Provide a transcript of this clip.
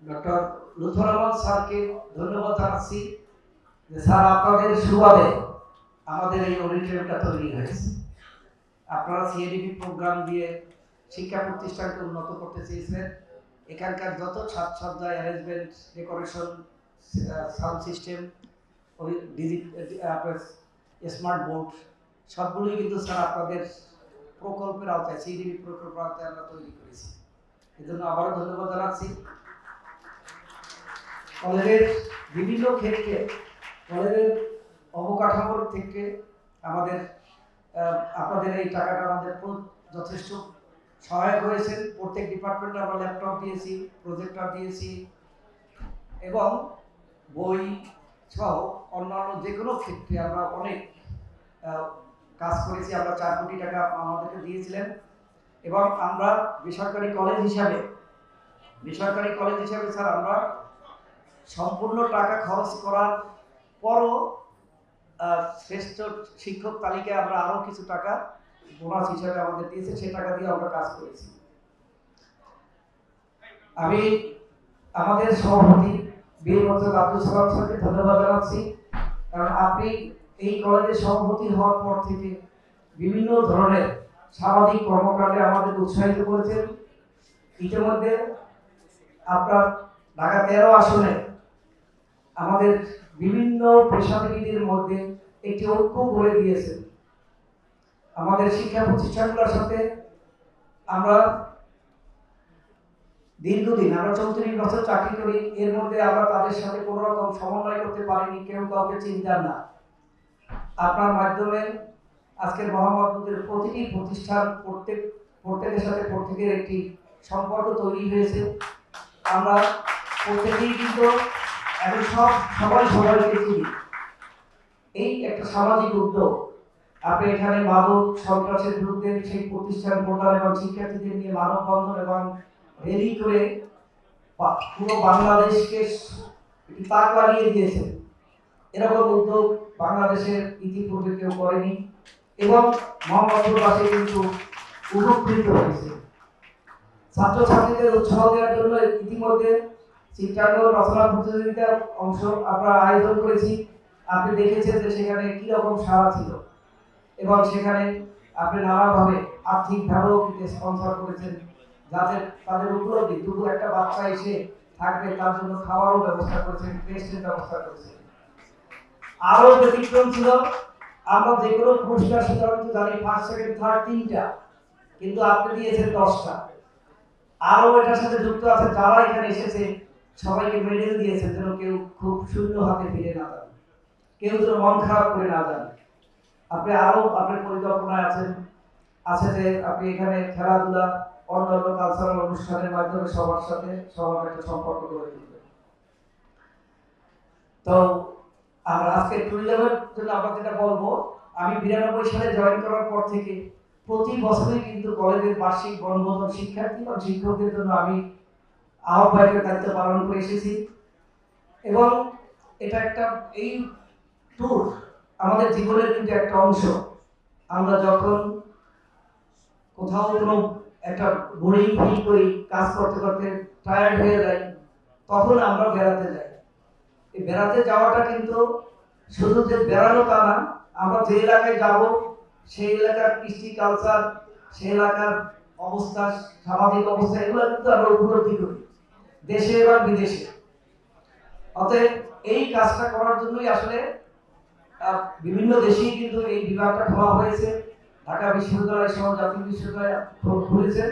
Doctor Lutfur Rahman স্যারকে ধন্যবাদ জানাচ্ছি যে স্যার আপনাদের সুবাদে আমাদের এই অডিটোরিয়ামটা তৈরি হয়েছে। আপনারা সিএডিপি প্রোগ্রাম দিয়ে শিক্ষা প্রতিষ্ঠানকে উন্নত করতে চেয়েছিলেন। এখানকার যত সাজসজ্জা, অ্যারেঞ্জমেন্ট, ডেকোরেশন, সাউন্ড সিস্টেম, ওই আপনার স্মার্ট বোর্ড সবগুলোই কিন্তু স্যার আপনাদের প্রকল্পের আওতায়, সিএডিপি প্রকল্পের আওতায় আমরা তৈরি করেছি। এজন্য আবারও ধন্যবাদ জানাচ্ছি। কলেজের বিভিন্ন ক্ষেত্রে কলেজের অবকাঠামোর থেকে আমাদের আপনাদের এই টাকাটা আমাদের যথেষ্ট সহায়ক হয়েছে। প্রত্যেক ডিপার্টমেন্টে আমরা ল্যাপটপ দিয়েছি, প্রজেক্টর দিয়েছি এবং বই সহ অন্যান্য যে কোনো ক্ষেত্রে আমরা অনেক কাজ করেছি। আমরা 4 কোটি টাকা আমাদেরকে দিয়েছিলেন এবং আমরা বেসরকারি কলেজ হিসাবে স্যার আমরা সম্পূর্ণ টাকা খরচ করার পরও শ্রেষ্ঠ শিক্ষক তালিকায় আমরা আরও কিছু টাকা বোনাস হিসাবে আমাদের দিয়েছে, সেই টাকা দিয়ে আমরা কাজ করেছি। আমি আমাদের সভাপতি বীর মোর্শেদ আব্দুল সালাম স্যারকে ধন্যবাদ জানাচ্ছি, কারণ আপনি এই কলেজের সভাপতি হওয়ার পর থেকে বিভিন্ন ধরনের সামাজিক কর্মকাণ্ডে আমাদের উৎসাহিত করেছেন। ইতিমধ্যে আপনার ঢাকা 13 আসনে আমাদের বিভিন্ন পেশাজীবীদের মধ্যে একটি ঐক্য গড়ে দিয়েছেন। আমাদের শিক্ষা প্রতিষ্ঠানগুলোর সাথে আমরা দীর্ঘদিন, আমরা 34 বছর চাকরি করি, এর মধ্যে আমরা তাদের সাথে কোনো রকম সমন্বয় করতে পারিনি, কেউ কাউকে চিন্তার না। আপনার মাধ্যমে আজকের মোহাম্মদপুরের প্রতিটি প্রতিষ্ঠান প্রত্যেকের সাথে প্রত্যেকের একটি সম্পর্ক তৈরি হয়েছে। আমরা প্রত্যেকেই কিন্তু এখন সবাইকে চিনি। এই একটা সামাজিক উদ্যোগ, আপনি এখানে মাদক সন্ত্রাসের বিরুদ্ধে সেই প্রতিষ্ঠান প্রদান এবং শিক্ষার্থীদের নিয়ে মানববন্ধন এবং র্যালি করে পুরো বাংলাদেশকে তাক লাগিয়ে দিয়েছে। এরকম উদ্যোগ বাংলাদেশের ইতিপূর্বে কেউ করেনি এবং মোহাম্মদপুরবাসী কিন্তু উপকৃত হয়েছে। ছাত্রছাত্রীদের উৎসাহ দেওয়ার জন্য ইতিমধ্যে চিত্রাঙ্কন রচনা প্রতিযোগিতার অংশ আমরা আয়োজন করেছি। আপনি দেখেছেন যে সেখানে কি রকম সাড়া ছিল এবং সেখানে আপনি নানাভাবে আর্থিকভাবেও স্পন্সর করেছেন, যাতে তাদের উপলব্ধি দুপুর একটা বাচ্চা এসে থাকবে তার জন্য খাওয়ারও ব্যবস্থা করেছেন, টেস্টের ব্যবস্থা করেছেন। আরো ব্যতিক্রম ছিল, আমরা যে কোনো পুরস্কার সাধারণত জানি ফার্স্ট সেকেন্ড থার্ড 3টা, কিন্তু আপনি দিয়েছেন 10টা। আরো এটার সাথে যুক্ত আছে যারা এখানে এসেছে সবাইকে মেডেল দিয়েছেন, যেন কেউ খুব শূন্য হাতে ফিরে না যান, কেউ যেন মন খারাপ করে না যান। আপনি আরো আপনার পরিকল্পনায় আছে যে আপনি এখানে খেলাধুলা, অন্যান্য কালচারাল অনুষ্ঠানের মাধ্যমে সবার সাথে সবার একটা সম্পর্ক গড়ে তুলবেন। তো আমরা আজকে ট্যুরিজমের জন্য আপনাকে যেটা বলবো, আমি 92 সালে জয়েন করার পর থেকে প্রতি বছরই কিন্তু কলেজের বার্ষিক বনভোজন শিক্ষার্থী এবং শিক্ষকদের জন্য আমি আহ্বায়কের দায়িত্ব পালন করে এসেছি এবং এটা একটা এই ট্যুর আমাদের জীবনের কিন্তু একটা অংশ। আমরা যখন কোথাও কোনো একটা বোরিং ফিল করি, কাজ করতে করতে টায়ার্ড হয়ে যাই, তখন আমরা বেড়াতে যাই। এই বেড়াতে যাওয়াটা কিন্তু শুধু যে বেড়ানো তা না, আমরা যে এলাকায় যাব সেই এলাকার কৃষ্টি কালচার, সেই এলাকার অবস্থা, সামাজিক অবস্থা, এগুলো কিন্তু আমরা উপলব্ধি করি দেশে এবং বিদেশে। অতএব এই কাজটা করার জন্যই আসলে বিভিন্ন দেশেই কিন্তু এই বিভাগটা খোলা হয়েছে। ঢাকা বিশ্ববিদ্যালয় সহ জাতীয় বিশ্ববিদ্যালয় খুলেছেন।